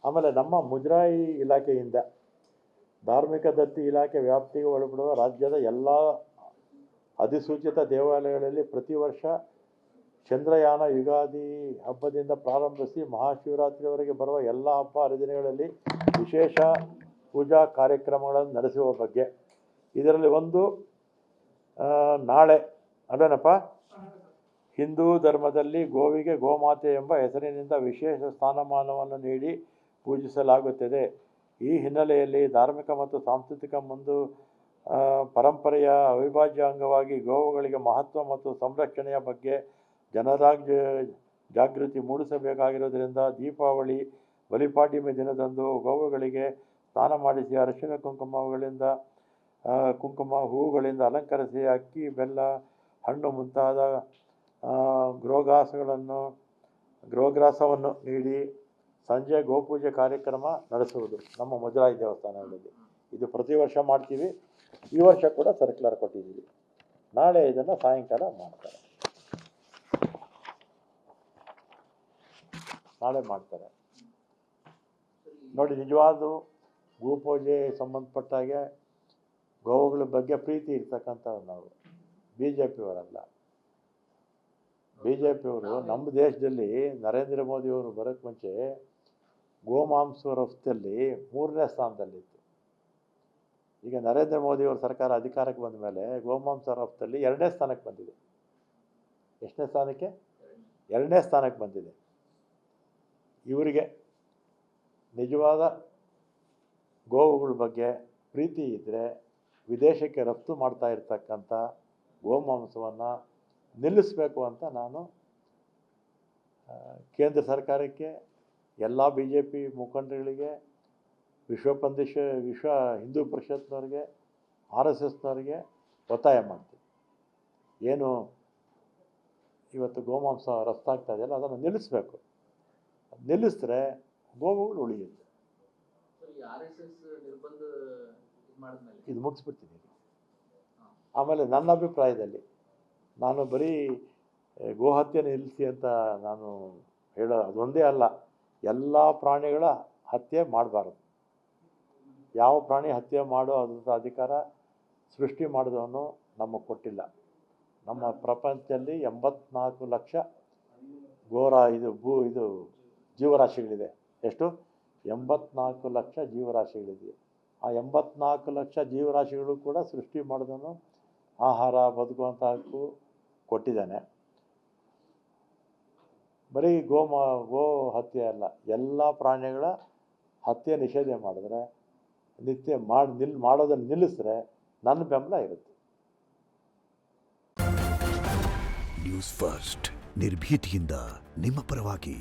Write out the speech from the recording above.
ಆಮೇಲೆ ನಮ್ಮ ಮುಜರಾಯಿ ಇಲಾಖೆಯಿಂದ ಧಾರ್ಮಿಕ ದತ್ತಿ ಇಲಾಖೆ ವ್ಯಾಪ್ತಿಗೆ ಒಳಪಡುವ ರಾಜ್ಯದ ಎಲ್ಲ ಅಧಿಸೂಚಿತ ದೇವಾಲಯಗಳಲ್ಲಿ ಪ್ರತಿ ವರ್ಷ ಚಂದ್ರಯಾನ ಯುಗಾದಿ ಹಬ್ಬದಿಂದ ಪ್ರಾರಂಭಿಸಿ ಮಹಾಶಿವರಾತ್ರಿಯವರೆಗೆ ಬರುವ ಎಲ್ಲ ಹಬ್ಬ ಹರಿದಿನಗಳಲ್ಲಿ ವಿಶೇಷ ಪೂಜಾ ಕಾರ್ಯಕ್ರಮಗಳನ್ನು ನಡೆಸುವ ಬಗ್ಗೆ. ಇದರಲ್ಲಿ ಒಂದು ನಾಳೆ ಅದೇನಪ್ಪ, ಹಿಂದೂ ಧರ್ಮದಲ್ಲಿ ಗೋವಿಗೆ ಗೋಮಾತೆ ಎಂಬ ಹೆಸರಿನಿಂದ ವಿಶೇಷ ಸ್ಥಾನಮಾನವನ್ನು ನೀಡಿ ಪೂಜಿಸಲಾಗುತ್ತದೆ. ಈ ಹಿನ್ನೆಲೆಯಲ್ಲಿ ಧಾರ್ಮಿಕ ಮತ್ತು ಸಾಂಸ್ಕೃತಿಕ ಪರಂಪರೆಯ ಅವಿಭಾಜ್ಯ ಅಂಗವಾಗಿ ಗೋವುಗಳಿಗೆ ಮಹತ್ವ ಮತ್ತು ಸಂರಕ್ಷಣೆಯ ಬಗ್ಗೆ ಜನರಾಗಿ ಜಾಗೃತಿ ಮೂಡಿಸಬೇಕಾಗಿರುವುದರಿಂದ ದೀಪಾವಳಿ ಬಲಿಪಾಡ್ಯಮಿ ದಿನದಂದು ಗೋವುಗಳಿಗೆ ಸ್ನಾನ ಮಾಡಿಸಿ ಅರಿಶಿನ ಕುಂಕುಮ ಹೂವುಗಳಿಂದ ಅಲಂಕರಿಸಿ ಅಕ್ಕಿ ಬೆಲ್ಲ ಹಣ್ಣು ಮುಂತಾದ ಗೃಹಗ್ರಾಸವನ್ನು ನೀಡಿ ಸಂಜೆ ಗೋಪೂಜೆ ಕಾರ್ಯಕ್ರಮ ನಡೆಸುವುದು ನಮ್ಮ ಮುಜರಾಯಿ ದೇವಸ್ಥಾನಗಳಲ್ಲಿ. ಇದು ಪ್ರತಿ ವರ್ಷ ಮಾಡ್ತೀವಿ. ಈ ವರ್ಷ ಕೂಡ ಸರ್ಕ್ಯುಲರ್ ಕೊಟ್ಟಿದ್ದೀವಿ. ನಾಳೆ ಇದನ್ನು ಸಾಯಂಕಾಲ ಮಾಡ್ತಾರೆ. ನಾಳೆ ಮಾಡ್ತಾರೆ ನೋಡಿ. ನಿಜವಾದ ಗೋಪೂಜೆ ಸಂಬಂಧಪಟ್ಟಾಗೆ ಗೋವುಗಳ ಬಗ್ಗೆ ಪ್ರೀತಿ ಇರ್ತಕ್ಕಂಥವ್ರು ನಾವು. BJPಯವರಲ್ಲ. BJPಯವರು ನಮ್ಮ ದೇಶದಲ್ಲಿ ನರೇಂದ್ರ ಮೋದಿಯವರು ಬರೋಕ್ಕೆ ಮುಂಚೆ ಗೋಮಾಂಸ ರಫ್ತಲ್ಲಿ 3ನೇ ಸ್ಥಾನದಲ್ಲಿತ್ತು. ಈಗ ನರೇಂದ್ರ ಮೋದಿಯವ್ರ ಸರ್ಕಾರ ಅಧಿಕಾರಕ್ಕೆ ಬಂದ ಮೇಲೆ ಗೋಮಾಂಸ ರಫ್ತಲ್ಲಿ 2ನೇ ಸ್ಥಾನಕ್ಕೆ ಬಂದಿದೆ. ಎಷ್ಟನೇ ಸ್ಥಾನಕ್ಕೆ? 2ನೇ ಸ್ಥಾನಕ್ಕೆ ಬಂದಿದೆ. ಇವರಿಗೆ ನಿಜವಾದ ಗೋವುಗಳ ಬಗ್ಗೆ ಪ್ರೀತಿ ಇದ್ದರೆ ವಿದೇಶಕ್ಕೆ ರಫ್ತು ಮಾಡ್ತಾ ಇರ್ತಕ್ಕಂಥ ಗೋಮಾಂಸವನ್ನು ನಿಲ್ಲಿಸಬೇಕು ಅಂತ ನಾನು ಕೇಂದ್ರ ಸರ್ಕಾರಕ್ಕೆ, ಎಲ್ಲ BJP ಮುಖಂಡರುಗಳಿಗೆ, ವಿಶ್ವ ಹಿಂದೂ ಪರಿಷತ್ನವ್ರಿಗೆ, RSSನವ್ರಿಗೆ ಒತ್ತಾಯ ಮಾಡ್ತೀನಿ. ಏನು ಇವತ್ತು ಗೋಮಾಂಸ ರಫ್ತಾಗ್ತಾ ಇದೆಯಲ್ಲ, ಅದನ್ನು ನಿಲ್ಲಿಸಬೇಕು. ನಿಲ್ಲಿಸಿದ್ರೆ ಗೋವುಗಳು ಉಳಿಯುತ್ತೆ. ಇದು ಮುಗಿಸ್ಬಿಡ್ತೀನಿ. ಆಮೇಲೆ ನನ್ನ ಅಭಿಪ್ರಾಯದಲ್ಲಿ ನಾನು ಬರೀ ಗೋಹತ್ಯೆ ನಿಲ್ಲಿಸಿ ಅಂತ ನಾನು ಹೇಳೋದು ಅದೊಂದೇ ಅಲ್ಲ, ಎಲ್ಲ ಪ್ರಾಣಿಗಳ ಹತ್ಯೆ ಮಾಡಬಾರ್ದು. ಯಾವ ಪ್ರಾಣಿ ಹತ್ಯೆ ಮಾಡೋ ಅದ್ರ ಅಧಿಕಾರ ಸೃಷ್ಟಿ ಮಾಡಿದವನು ನಮಗೆ ಕೊಟ್ಟಿಲ್ಲ. ನಮ್ಮ ಪ್ರಪಂಚದಲ್ಲಿ 84 ಲಕ್ಷ ಜೀವರಾಶಿಗಳಿದೆ. ಎಷ್ಟು? 84 ಲಕ್ಷ ಜೀವರಾಶಿಗಳಿದೆ. ಆ 84 ಲಕ್ಷ ಜೀವರಾಶಿಗಳು ಕೂಡ ಸೃಷ್ಟಿ ಮಾಡಿದವನು ಆಹಾರ ಬದುಕುವಂಥ ಹಕ್ಕು ಕೊಟ್ಟಿದ್ದಾನೆ. ಬರೀ ಗೋ ಹತ್ಯೆ ಅಲ್ಲ, ಎಲ್ಲ ಪ್ರಾಣಿಗಳ ಹತ್ಯೆ ನಿಷೇಧ ಮಾಡಿದ್ರೆ, ಮಾಡೋದನ್ನು ನಿಲ್ಲಿಸಿದ್ರೆ ನನ್ನ ಬೆಂಬಲ ಇರುತ್ತೆ. ನ್ಯೂಸ್ ಫಸ್ಟ್ ನಿರ್ಭೀತಿಯಿಂದ ನಿಮ್ಮ ಪರವಾಗಿ.